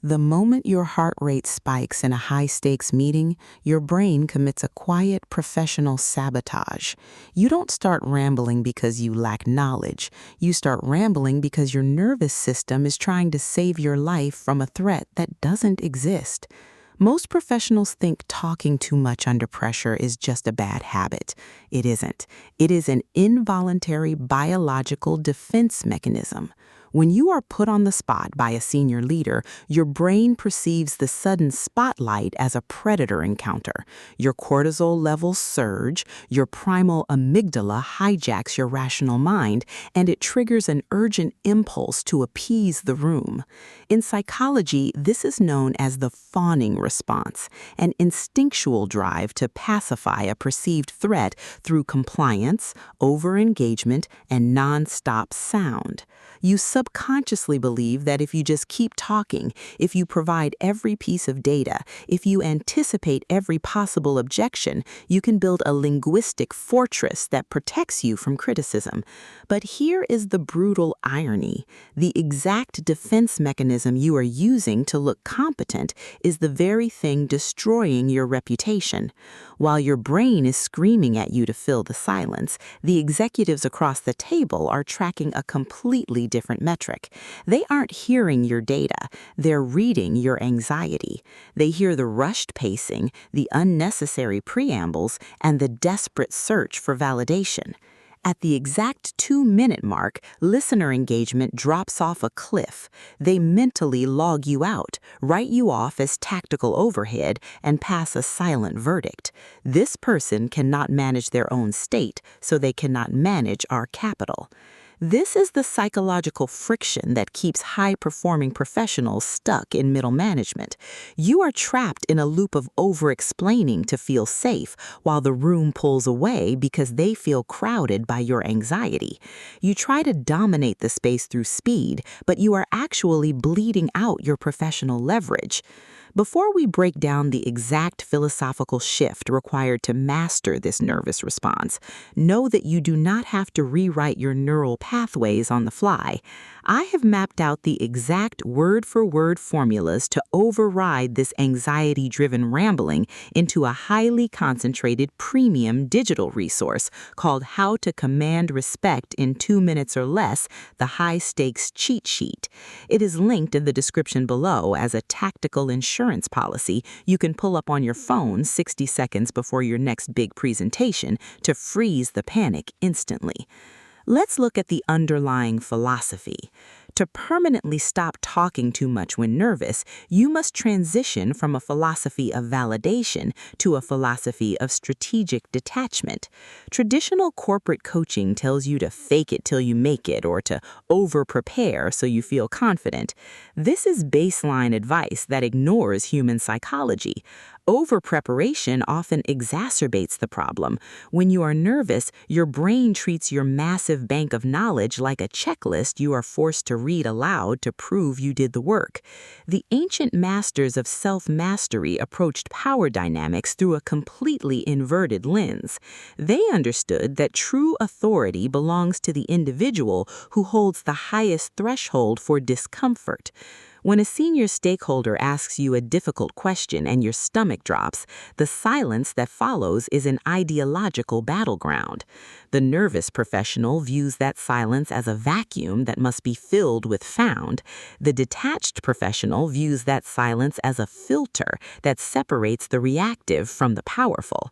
The moment your heart rate spikes in a high-stakes meeting, your brain commits a quiet, professional sabotage. You don't start rambling because you lack knowledge. You start rambling because your nervous system is trying to save your life from a threat that doesn't exist. Most professionals think talking too much under pressure is just a bad habit. It isn't. It is an involuntary biological defense mechanism. When you are put on the spot by a senior leader, your brain perceives the sudden spotlight as a predator encounter. Your cortisol levels surge, your primal amygdala hijacks your rational mind, and it triggers an urgent impulse to appease the room. In psychology, this is known as the fawning response, an instinctual drive to pacify a perceived threat through compliance, over-engagement, and non-stop sound. You subconsciously believe that if you just keep talking, if you provide every piece of data, if you anticipate every possible objection, you can build a linguistic fortress that protects you from criticism. But here is the brutal irony. The exact defense mechanism you are using to look competent is the very thing destroying your reputation. While your brain is screaming at you to fill the silence, the executives across the table are tracking a completely different metric. They aren't hearing your data, they're reading your anxiety. They hear the rushed pacing, the unnecessary preambles, and the desperate search for validation. At the exact 2-minute mark, listener engagement drops off a cliff. They mentally log you out, write you off as tactical overhead, and pass a silent verdict. This person cannot manage their own state, so they cannot manage our capital. This is the psychological friction that keeps high-performing professionals stuck in middle management. You are trapped in a loop of over-explaining to feel safe, while the room pulls away because they feel crowded by your anxiety. You try to dominate the space through speed, but you are actually bleeding out your professional leverage. Before we break down the exact philosophical shift required to master this nervous response, know that you do not have to rewrite your neural pathways on the fly. I have mapped out the exact word-for-word formulas to override this anxiety-driven rambling into a highly concentrated premium digital resource called How to Command Respect in 2 Minutes or Less, the High-Stakes Cheat Sheet. It is linked in the description below as a tactical insurance policy you can pull up on your phone 60 seconds before your next big presentation to freeze the panic instantly. Let's look at the underlying philosophy. To permanently stop talking too much when nervous, you must transition from a philosophy of validation to a philosophy of strategic detachment. Traditional corporate coaching tells you to fake it till you make it or to over-prepare so you feel confident. This is baseline advice that ignores human psychology. Over-preparation often exacerbates the problem. When you are nervous, your brain treats your massive bank of knowledge like a checklist you are forced to read aloud to prove you did the work. The ancient masters of self-mastery approached power dynamics through a completely inverted lens. They understood that true authority belongs to the individual who holds the highest threshold for discomfort. When a senior stakeholder asks you a difficult question and your stomach drops, the silence that follows is an ideological battleground. The nervous professional views that silence as a vacuum that must be filled with sound. The detached professional views that silence as a filter that separates the reactive from the powerful.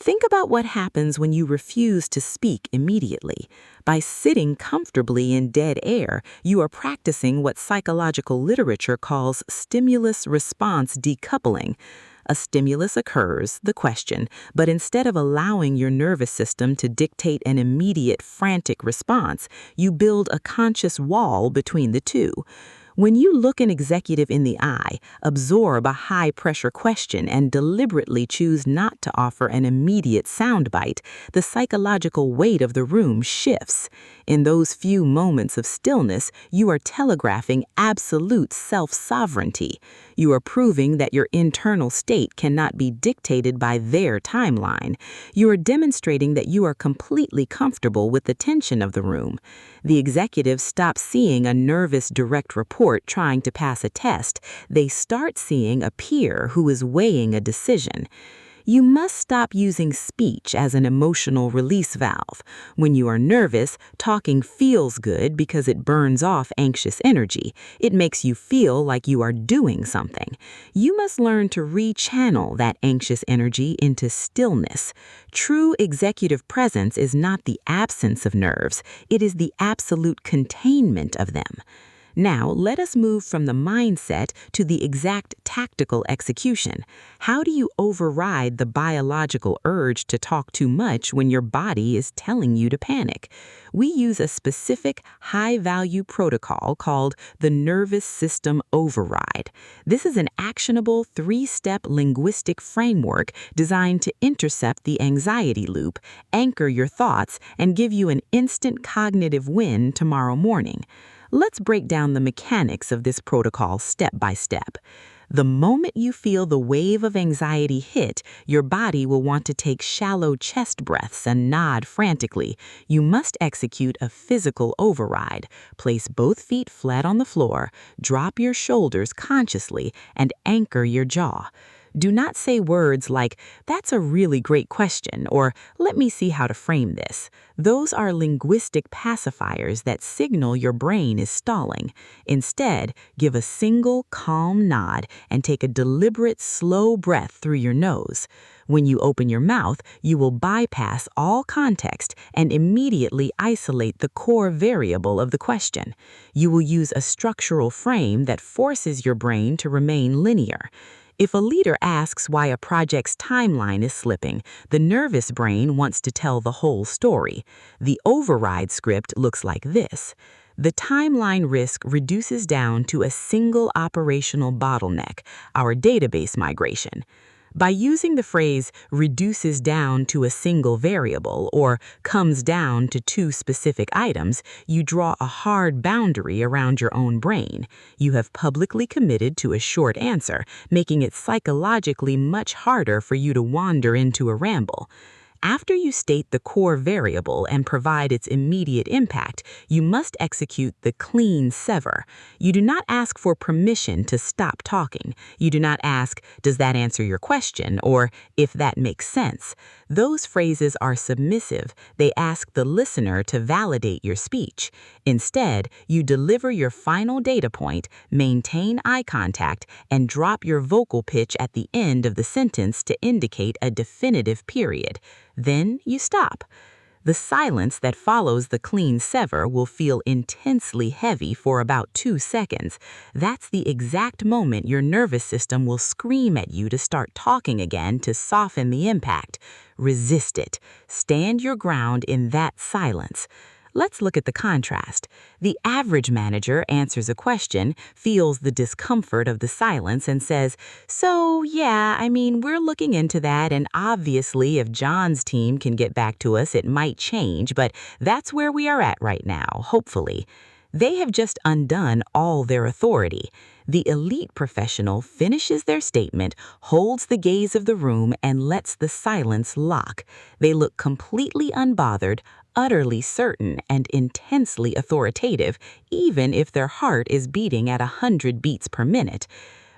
Think about what happens when you refuse to speak immediately. By sitting comfortably in dead air, you are practicing what psychological literature calls stimulus-response decoupling. A stimulus occurs, the question, but instead of allowing your nervous system to dictate an immediate, frantic response, you build a conscious wall between the two. When you look an executive in the eye, absorb a high-pressure question, and deliberately choose not to offer an immediate soundbite, the psychological weight of the room shifts. In those few moments of stillness, you are telegraphing absolute self-sovereignty. You are proving that your internal state cannot be dictated by their timeline. You are demonstrating that you are completely comfortable with the tension of the room. The executive stops seeing a nervous direct report court trying to pass a test, they start seeing a peer who is weighing a decision. You must stop using speech as an emotional release valve. When you are nervous, talking feels good because it burns off anxious energy. It makes you feel like you are doing something. You must learn to rechannel that anxious energy into stillness. True executive presence is not the absence of nerves, it is the absolute containment of them. Now, let us move from the mindset to the exact tactical execution. How do you override the biological urge to talk too much when your body is telling you to panic? We use a specific high-value protocol called the nervous system override. This is an actionable three-step linguistic framework designed to intercept the anxiety loop, anchor your thoughts, and give you an instant cognitive win tomorrow morning. Let's break down the mechanics of this protocol step by step. The moment you feel the wave of anxiety hit, your body will want to take shallow chest breaths and nod frantically. You must execute a physical override. Place both feet flat on the floor, drop your shoulders consciously, and anchor your jaw. Do not say words like, "That's a really great question," or "Let me see how to frame this." Those are linguistic pacifiers that signal your brain is stalling. Instead, give a single calm nod and take a deliberate, slow breath through your nose. When you open your mouth, you will bypass all context and immediately isolate the core variable of the question. You will use a structural frame that forces your brain to remain linear. If a leader asks why a project's timeline is slipping, the nervous brain wants to tell the whole story. The override script looks like this. The timeline risk reduces down to a single operational bottleneck, our database migration. By using the phrase reduces down to a single variable or comes down to two specific items, you draw a hard boundary around your own brain. You have publicly committed to a short answer, making it psychologically much harder for you to wander into a ramble. After you state the core variable and provide its immediate impact, you must execute the clean sever. You do not ask for permission to stop talking. You do not ask, "Does that answer your question?" or "If that makes sense." Those phrases are submissive. They ask the listener to validate your speech. Instead, you deliver your final data point, maintain eye contact, and drop your vocal pitch at the end of the sentence to indicate a definitive period. Then you stop. The silence that follows the clean sever will feel intensely heavy for about 2 seconds. That's the exact moment your nervous system will scream at you to start talking again to soften the impact. Resist it. Stand your ground in that silence. Let's look at the contrast. The average manager answers a question, feels the discomfort of the silence, and says, "So, yeah, we're looking into that, and obviously if John's team can get back to us, it might change, but that's where we are at right now, hopefully." They have just undone all their authority. The elite professional finishes their statement, holds the gaze of the room, and lets the silence lock. They look completely unbothered, utterly certain, and intensely authoritative, even if their heart is beating at 100 beats per minute.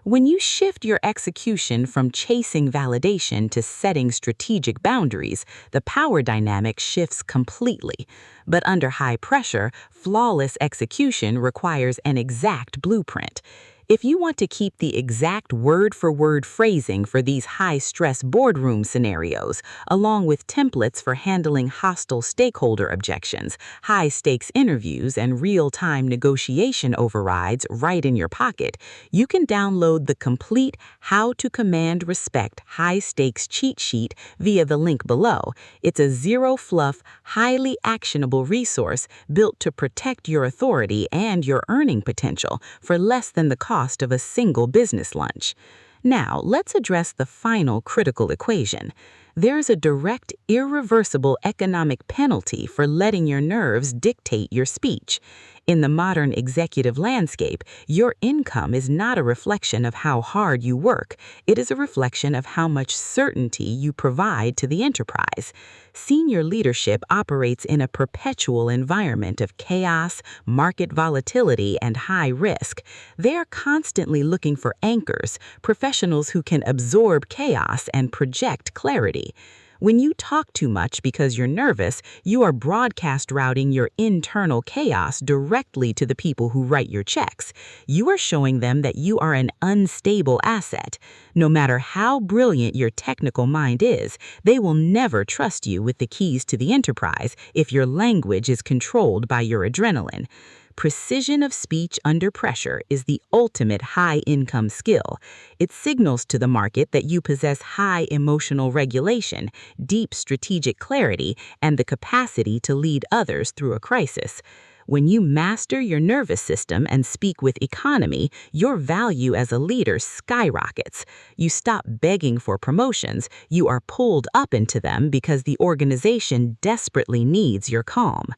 When you shift your execution from chasing validation to setting strategic boundaries, the power dynamic shifts completely. But under high pressure, flawless execution requires an exact blueprint. If you want to keep the exact word-for-word phrasing for these high-stress boardroom scenarios, along with templates for handling hostile stakeholder objections, high-stakes interviews, and real-time negotiation overrides right in your pocket, you can download the complete How to Command Respect high-stakes cheat sheet via the link below. It's a zero-fluff, highly actionable resource built to protect your authority and your earning potential for less than the cost of a single business lunch. Now, let's address the final critical equation. There's a direct, irreversible economic penalty for letting your nerves dictate your speech. In the modern executive landscape, your income is not a reflection of how hard you work. It is a reflection of how much certainty you provide to the enterprise. Senior leadership operates in a perpetual environment of chaos, market volatility, and high risk. They are constantly looking for anchors, professionals who can absorb chaos and project clarity. When you talk too much because you're nervous, you are broadcast routing your internal chaos directly to the people who write your checks. You are showing them that you are an unstable asset. No matter how brilliant your technical mind is, they will never trust you with the keys to the enterprise if your language is controlled by your adrenaline. Precision of speech under pressure is the ultimate high-income skill. It signals to the market that you possess high emotional regulation, deep strategic clarity, and the capacity to lead others through a crisis. When you master your nervous system and speak with economy, your value as a leader skyrockets. You stop begging for promotions, you are pulled up into them because the organization desperately needs your calm.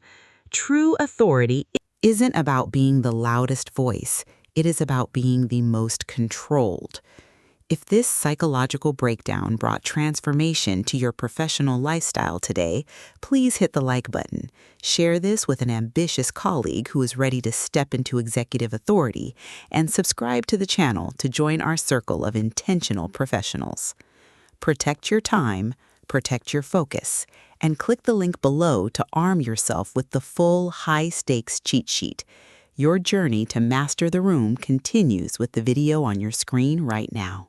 True authority isn't about being the loudest voice. It is about being the most controlled. If this psychological breakdown brought transformation to your professional lifestyle today, please hit the like button. Share this with an ambitious colleague who is ready to step into executive authority, and subscribe to the channel to join our circle of intentional professionals. Protect your time, protect your focus, and click the link below to arm yourself with the full high-stakes cheat sheet. Your journey to master the room continues with the video on your screen right now.